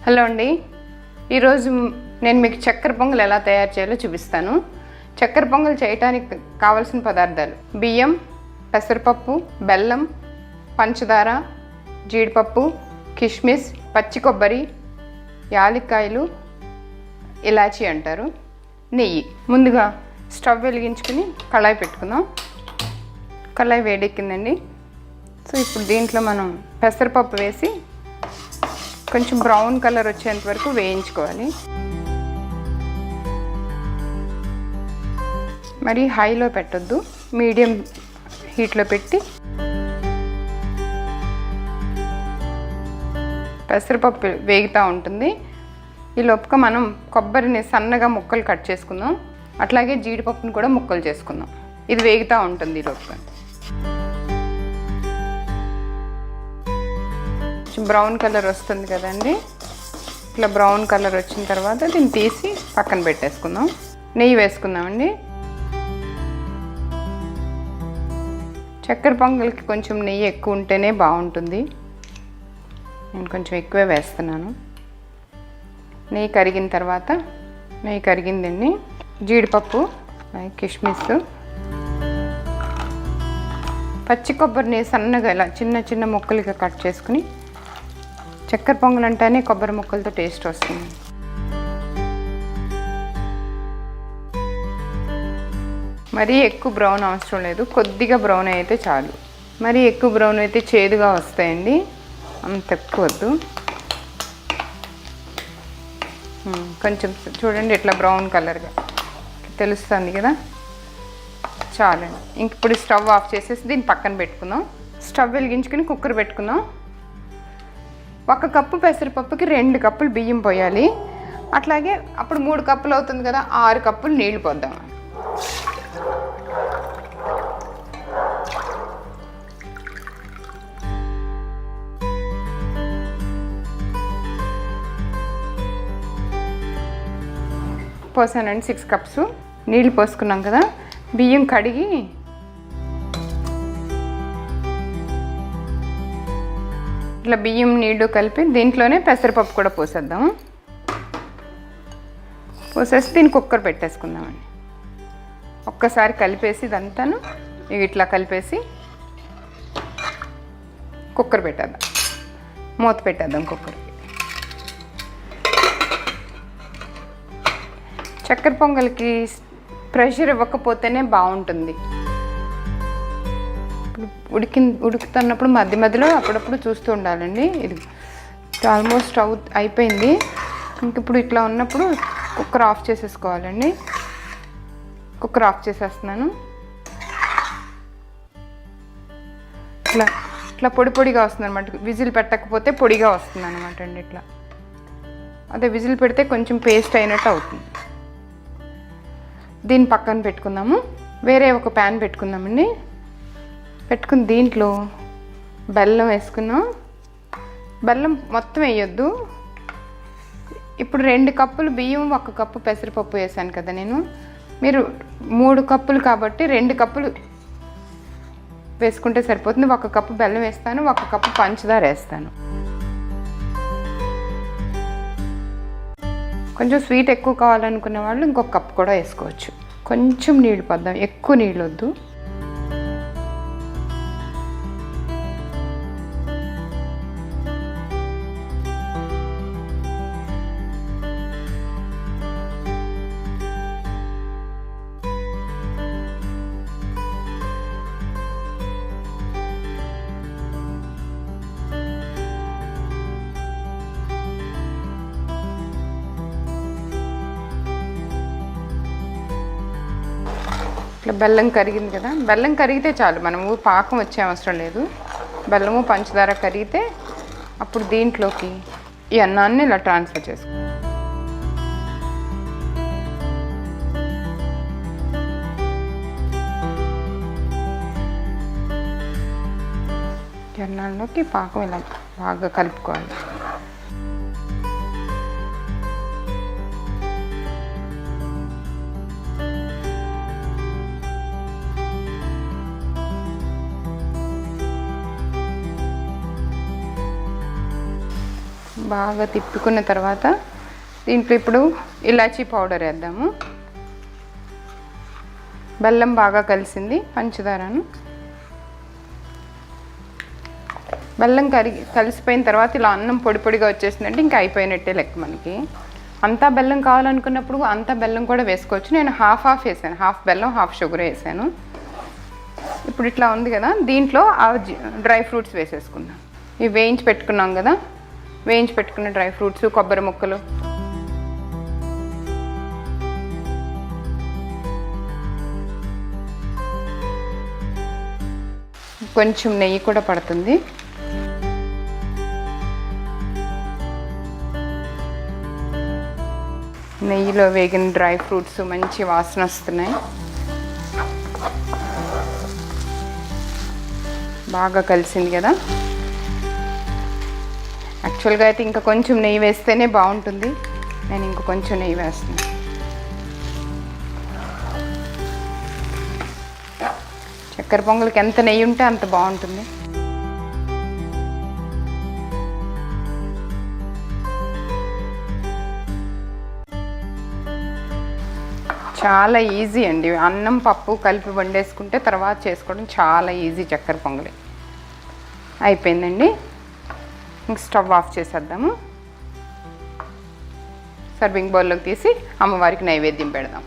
Hello అండి, ఈరోజు నేను మీకు చక్కెర పొంగల్ ఎలా తయారు చేయాలో చూపిస్తాను. చక్కెర పొంగల్ చేయడానికి కావాల్సిన పదార్థాలు: బియ్యం, పెసరపప్పు, బెల్లం, పంచదార, జీడిపప్పు, కిస్మిస్, పచ్చి కొబ్బరి, యాలక్కాయలు, ఇలాచీ అంటారు, నెయ్యి. ముందుగా స్టవ్ వెలిగించుకుని కళాయి పెట్టుకుందాం. కళాయి వేడెక్కిందండి. సో ఇప్పుడు దీంట్లో మనం పెసరపప్పు వేసి కొంచెం బ్రౌన్ కలర్ వచ్చేంత వరకు వేయించుకోవాలి. మరి హైలో పెట్టొద్దు, మీడియం హీట్లో పెట్టి పెసరపప్పు వేగుతూ ఉంటుంది. ఈ లోపుగా మనం కొబ్బరిని సన్నగా ముక్కలు కట్ చేసుకుందాం. అట్లాగే జీడిపప్పుని కూడా ముక్కలు చేసుకుందాం. ఇది వేగుతూ ఉంటుంది. ఈ లోపుగా బ్రౌన్ కలర్ వస్తుంది కదండి. ఇట్లా బ్రౌన్ కలర్ వచ్చిన తర్వాత దీన్ని తీసి పక్కన పెట్టేసుకుందాం. నెయ్యి వేసుకుందామండి. చక్కెర పొంగల్కి కొంచెం నెయ్యి ఎక్కువ ఉంటేనే బాగుంటుంది. నేను కొంచెం ఎక్కువే వేస్తున్నాను. నెయ్యి కరిగిన తర్వాత, నెయ్యి కరిగిందండి, జీడిపప్పు, కిస్మిస్, పచ్చి కొబ్బరిని సన్నగా ఇలా చిన్న చిన్న ముక్కలుగా కట్ చేసుకుని, చక్కెర పొంగల్ అంటేనే కొబ్బరి ముక్కలతో టేస్ట్ వస్తుంది. మరీ ఎక్కువ బ్రౌన్ అవసరం లేదు, కొద్దిగా బ్రౌన్ అయితే చాలు. మరీ ఎక్కువ బ్రౌన్ అయితే చేదుగా వస్తాయండి, అంత ఎక్కువ వద్దు. కొంచెం చూడండి, ఇట్లా బ్రౌన్ కలర్గా తెలుస్తుంది కదా, చాలండి. ఇంక ఇప్పుడు స్టవ్ ఆఫ్ చేసేసి దీన్ని పక్కన పెట్టుకుందాం. స్టవ్ వెలిగించుకుని కుక్కర్ పెట్టుకుందాం. 1 కప్పు పెసరపప్పుకి 2 కప్పులు బియ్యం పోయాలి. అట్లాగే అప్పుడు 3 కప్పులు అవుతుంది కదా, 6 కప్పులు నీళ్లు పోద్దాం. పోసానండి. 6 కప్స్ నీళ్ళు పోసుకున్నాం కదా. బియ్యం కడిగి ఇట్లా బియ్యం నీళ్ళు కలిపి దీంట్లోనే పెసరపప్పు కూడా పోసేద్దాము. పోసేసి దీన్ని కుక్కర్ పెట్టేసుకుందామండి. ఒక్కసారి కలిపేసి ఇదంతాను ఇట్లా కలిపేసి కుక్కర్ పెట్టేద్దాం. మూత పెట్టేద్దాం కుక్కర్కి. చక్కెర పొంగల్కి ప్రెషర్ ఇవ్వకపోతేనే బాగుంటుంది. ఉడుకుతున్నప్పుడు మధ్య మధ్యలో అప్పుడప్పుడు చూస్తూ ఉండాలండి. ఇది ఆల్మోస్ట్ స్టవ్ అయిపోయింది. ఇంక ఇప్పుడు ఇట్లా ఉన్నప్పుడు కుక్కర్ ఆఫ్ చేసేసుకోవాలండి. కుక్కర్ ఆఫ్ చేసేస్తున్నాను. ఇట్లా ఇట్లా పొడి పొడిగా వస్తుంది అనమాట. విజిల్ పెట్టకపోతే పొడిగా వస్తుంది అనమాట అండి. ఇట్లా అదే విజిల్ పెడితే కొంచెం పేస్ట్ అయినట్టు అవుతుంది. దీన్ని పక్కన పెట్టుకుందాము. వేరే ఒక ప్యాన్ పెట్టుకుందామండి. పెట్టుకుని దీంట్లో బెల్లం వేసుకున్నాం. బెల్లం మొత్తం వేయొద్దు. ఇప్పుడు 2 కప్పులు బియ్యం, 1 కప్పు పెసరపప్పు వేసాను కదా నేను. మీరు 3 కప్పులు కాబట్టి 2 కప్పులు వేసుకుంటే సరిపోతుంది. 1 కప్పు బెల్లం వేస్తాను, 1 కప్పు పంచదార వేస్తాను. కొంచెం స్వీట్ ఎక్కువ కావాలనుకునే వాళ్ళు ఇంకొక కప్పు కూడా వేసుకోవచ్చు. కొంచెం నీళ్ళు పోద్దాం, ఎక్కువ నీళ్ళు వద్దు. ఇట్లా బెల్లం కరిగింది కదా. బెల్లం కరిగితే చాలు, మనము పాకం వచ్చే అవసరం లేదు. బెల్లము పంచదార కరిగితే అప్పుడు దీంట్లోకి ఈ అన్నాన్ని ఇలా ట్రాన్స్ఫర్ చేసుకో. ఈ అన్నంలోకి పాకం ఇలా బాగా కలుపుకోవాలి. బాగా తిప్పుకున్న తర్వాత దీంట్లో ఇప్పుడు ఇలాచీ పౌడర్ వేద్దాము. బెల్లం బాగా కలిసింది, పంచదారను బెల్లం కలిసిపోయిన తర్వాత ఇలా అన్నం పొడి పొడిగా వచ్చేసిందంటే ఇంకా అయిపోయినట్టే లెక్క. మనకి అంతా బెల్లం కావాలనుకున్నప్పుడు అంతా బెల్లం కూడా వేసుకోవచ్చు. నేను హాఫ్ వేసాను, హాఫ్ బెల్లం హాఫ్ షుగర్ వేసాను. ఇప్పుడు ఇట్లా ఉంది కదా, దీంట్లో ఆ డ్రై ఫ్రూట్స్ వేసేసుకుందాం. ఇవి వేయించి పెట్టుకున్నాం కదా, వేయించి పెట్టుకున్న డ్రై ఫ్రూట్స్, కొబ్బరి ముక్కలు, కొంచెం నెయ్యి కూడా పడుతుంది. నెయ్యిలో వేగిన డ్రై ఫ్రూట్స్ మంచి వాసన వస్తున్నాయి. బాగా కలిసింది కదా. యాక్చువల్గా అయితే ఇంకా కొంచెం నెయ్యి వేస్తేనే బాగుంటుంది. నేను ఇంకా కొంచెం నెయ్యి వేస్తున్నాను. చక్కెర పొంగల్కి ఎంత నెయ్యి ఉంటే అంత బాగుంటుంది. చాలా ఈజీ అండి. అన్నం పప్పు కలిపి వండేసుకుంటే తర్వాత చేసుకోవడం చాలా ఈజీ. చక్కెర పొంగలి అయిపోయిందండి. ఇంక స్టవ్ ఆఫ్ చేసేద్దాము. సర్వింగ్ బౌల్లోకి తీసి అమ్మవారికి నైవేద్యం పెడదాం.